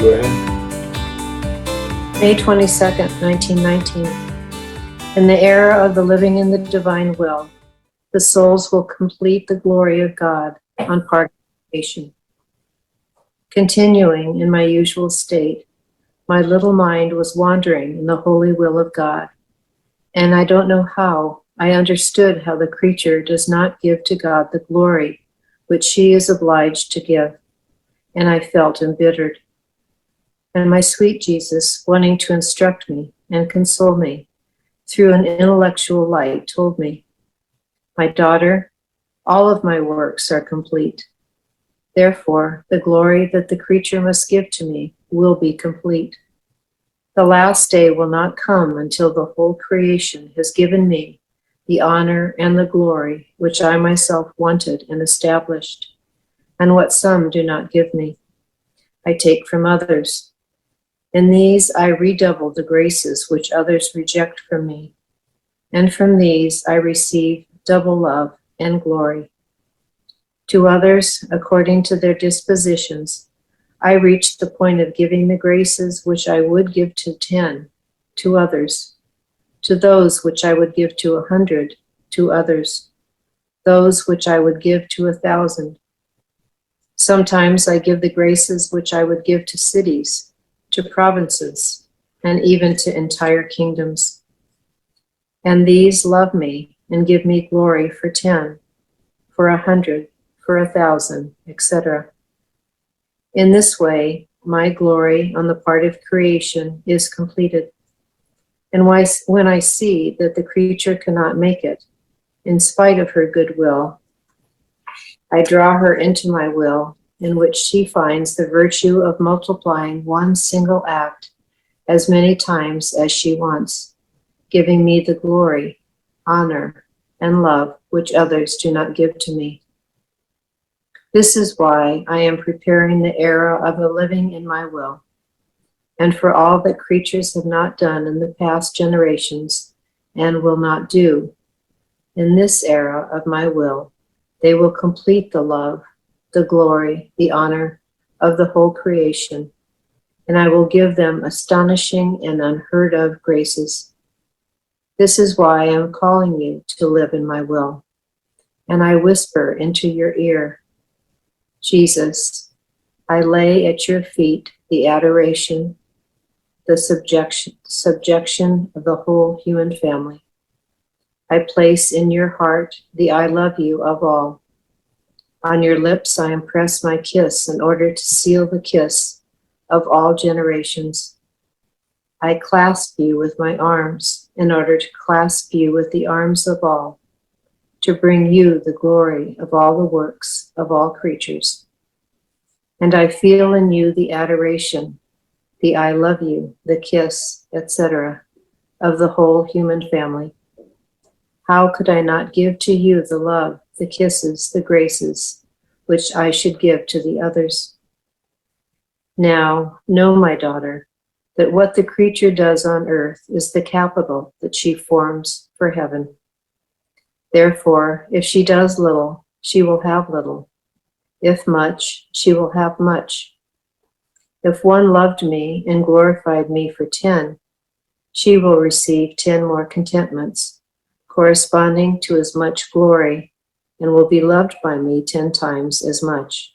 go ahead. May 22nd, 1919. In the era of the living in the divine will, the souls will complete the glory of God on participation. Continuing in my usual state, my little mind was wandering in the holy will of God, and I don't know how I understood how the creature does not give to God the glory which she is obliged to give, and I felt embittered. And my sweet Jesus, wanting to instruct me and console me through an intellectual light, told me, "My daughter, all of my works are complete. Therefore, the glory that the creature must give to me will be complete. The last day will not come until the whole creation has given me the honor and the glory which I myself wanted and established, and what some do not give me, I take from others. In these I redouble the graces which others reject from me, and from these I receive double love and glory. To others, according to their dispositions, I reach the point of giving the graces which I would give to 10, to others, to those which I would give to 100, to others, those which I would give to 1,000. Sometimes I give the graces which I would give to cities, to provinces, and even to entire kingdoms. And these love me and give me glory for 10, for 100, for 1,000, etc. In this way, my glory on the part of creation is completed. And when I see that the creature cannot make it, in spite of her good will, I draw her into my will, in which she finds the virtue of multiplying one single act as many times as she wants, giving me the glory, honor, and love which others do not give to me. This is why I am preparing the era of the living in my will, and for all that creatures have not done in the past generations and will not do. In this era of my will, they will complete the love, the glory, the honor of the whole creation, and I will give them astonishing and unheard of graces. This is why I am calling you to live in my will, and I whisper into your ear, Jesus, I lay at your feet the adoration, the subjection of the whole human family. I place in your heart the I love you of all. On your lips I impress my kiss in order to seal the kiss of all generations. I clasp you with my arms in order to clasp you with the arms of all, to bring you the glory of all the works of all creatures. And I feel in you the adoration, the I love you, the kiss, etc., of the whole human family. How could I not give to you the love, the kisses, the graces, which I should give to the others? Now, know, my daughter, that what the creature does on earth is the capital that she forms for heaven. Therefore, if she does little, she will have little. If much, she will have much. If one loved me and glorified me for 10, she will receive 10 more contentments, corresponding to as much glory, and will be loved by me 10 times as much.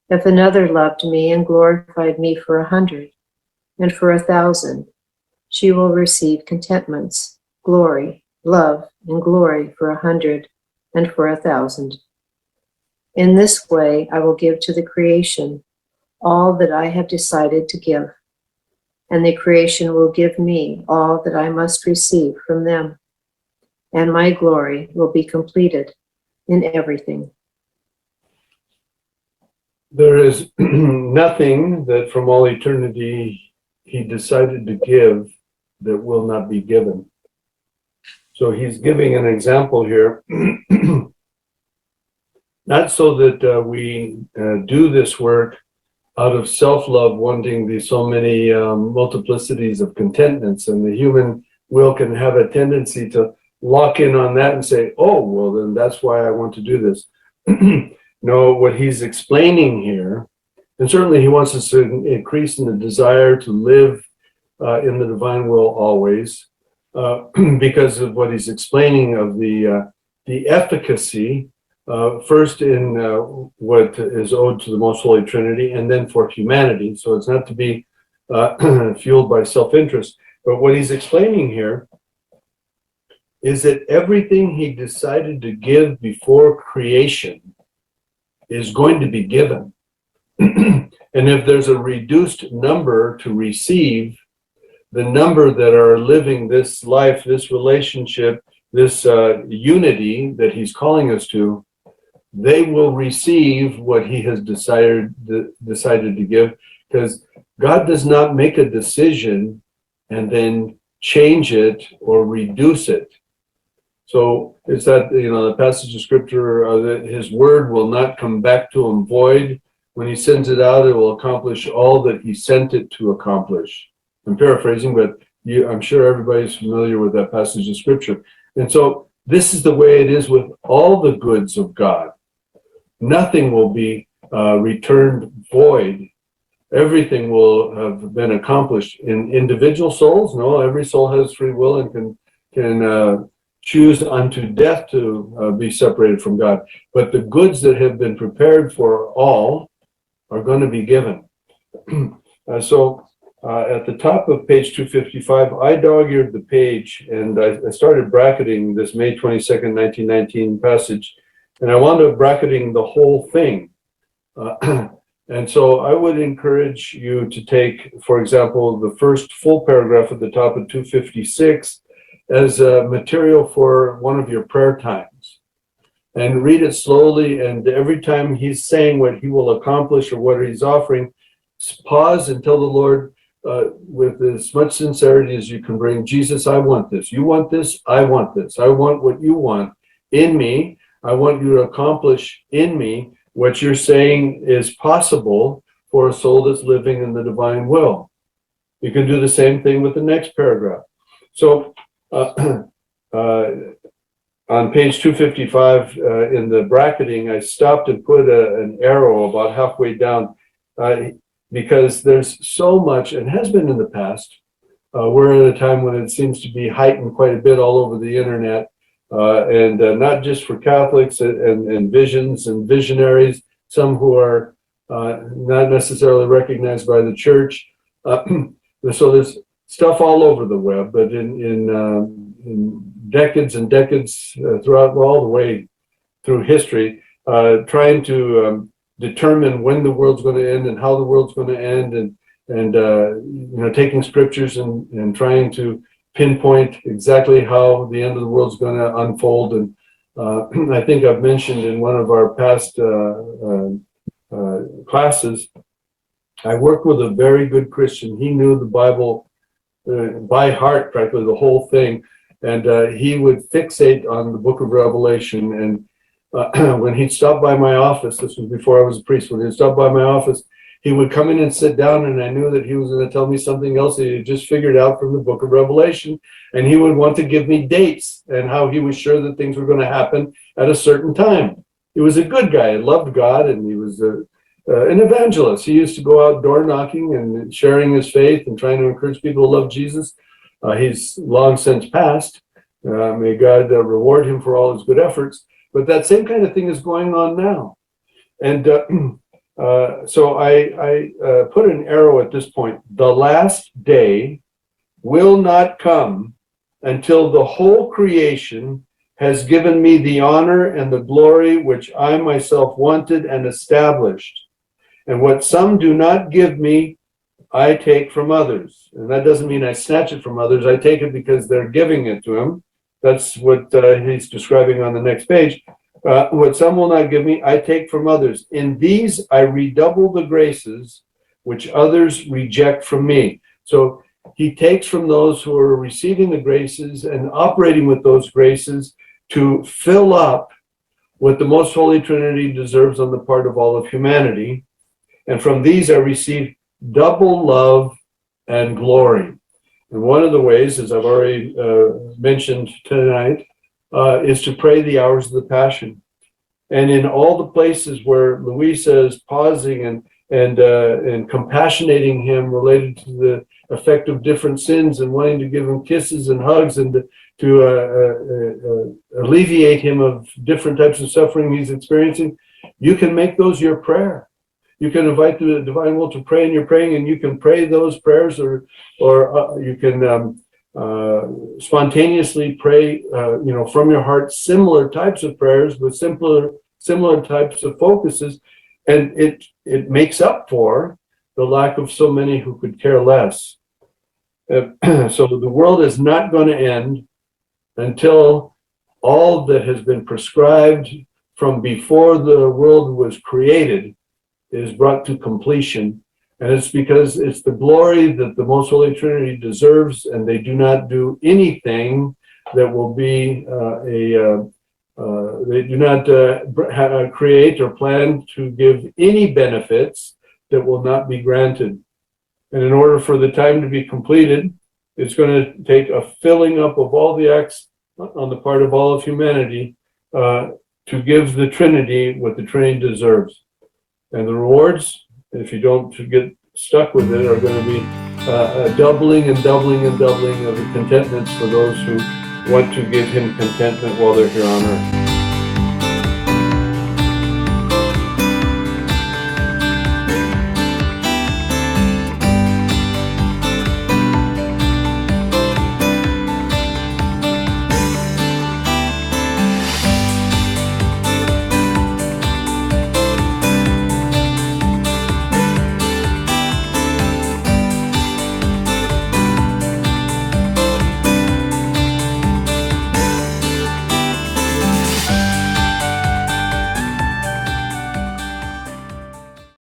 If another loved me and glorified me for 100, and for 1,000, she will receive contentments, glory, love, and glory for 100 and for 1,000. In this way, I will give to the creation all that I have decided to give, and the creation will give me all that I must receive from them, and my glory will be completed in everything. There is nothing that from all eternity he decided to give that will not be given. So he's giving an example here, not so that we do this work out of self-love, wanting the so many multiplicities of contentments, and the human will can have a tendency to lock in on that and say, oh, well, then that's why I want to do this. No, what he's explaining here And certainly he wants us to increase in the desire to live in the divine will always, because of what he's explaining of the efficacy, first in what is owed to the Most Holy Trinity, and then for humanity. So it's not to be fueled by self-interest. But what he's explaining here is that everything he decided to give before creation is going to be given. And if there's a reduced number to receive, the number that are living this life, this relationship, this unity that he's calling us to, they will receive what he has decided to give, because God does not make a decision and then change it or reduce it. So it's that, the passage of scripture, that his word will not come back to him void. When he sends it out, it will accomplish all that he sent it to accomplish. I'm paraphrasing, but I'm sure everybody's familiar with that passage of scripture. And so this is the way it is with all the goods of God. Nothing will be returned void. Everything will have been accomplished. In individual souls, no, every soul has free will and can choose unto death to be separated from God. But the goods that have been prepared for all are going to be given. So at the top of page 255, I dog-eared the page and I started bracketing this May 22nd, 1919 passage, and I wound up bracketing the whole thing. And so I would encourage you to take, for example, the first full paragraph at the top of 256 as material for one of your prayer times. And read it slowly, and every time he's saying what he will accomplish or what he's offering, pause and tell the Lord with as much sincerity as you can bring, Jesus, I want this. You want this? I want this. I want what you want in me. I want you to accomplish in me what you're saying is possible for a soul that's living in the divine will. You can do the same thing with the next paragraph. So on page 255 in the bracketing, I stopped and put an arrow about halfway down because there's so much, and has been in the past. We're at a time when it seems to be heightened quite a bit all over the internet. And not just for Catholics and visions and visionaries, some who are not necessarily recognized by the church. So there's stuff all over the web, but in decades and decades throughout all the way through history, trying to determine when the world's going to end and how the world's going to end, and taking scriptures and trying to pinpoint exactly how the end of the world's going to unfold. And I think I've mentioned in one of our past classes, I worked with a very good Christian. He knew the Bible by heart, practically the whole thing, and he would fixate on the book of Revelation. And when he'd stop by my office, this was before I was a priest, when he'd stop by my office, he would come in and sit down, and I knew that he was going to tell me something else that he had just figured out from the book of Revelation. And he would want to give me dates and how he was sure that things were going to happen at a certain time. He was a good guy. He loved God, and he was an evangelist. He used to go out door knocking and sharing his faith and trying to encourage people to love Jesus. He's long since passed. May God reward him for all his good efforts. But that same kind of thing is going on now. And so I put an arrow at this point. The last day will not come until the whole creation has given me the honor and the glory which I myself wanted and established. And what some do not give me, I take from others. And that doesn't mean I snatch it from others. I take it because they're giving it to him. That's what he's describing on the next page. What some will not give me, I take from others. In these I redouble the graces which others reject from me. So he takes from those who are receiving the graces and operating with those graces to fill up what the Most Holy Trinity deserves on the part of all of humanity. And from these I receive double love and glory. And one of the ways, as I've already mentioned tonight, is to pray the hours of the Passion. And in all the places where Luisa is pausing and compassionating him related to the effect of different sins and wanting to give him kisses and hugs and to alleviate him of different types of suffering he's experiencing, you can make those your prayer. You can invite the divine will to pray, and you're praying, and you can pray those prayers, or you can spontaneously pray, from your heart, similar types of prayers with similar types of focuses, and it makes up for the lack of so many who could care less. So the world is not going to end until all that has been prescribed from before the world was created is brought to completion. And it's because it's the glory that the Most Holy Trinity deserves, and they do not do anything that will be they do not create or plan to give any benefits that will not be granted. And in order for the time to be completed, it's going to take a filling up of all the acts on the part of all of humanity to give the Trinity what the Trinity deserves. And the rewards, if you don't get stuck with it, are going to be a doubling and doubling and doubling of the contentments for those who want to give him contentment while they're here on earth.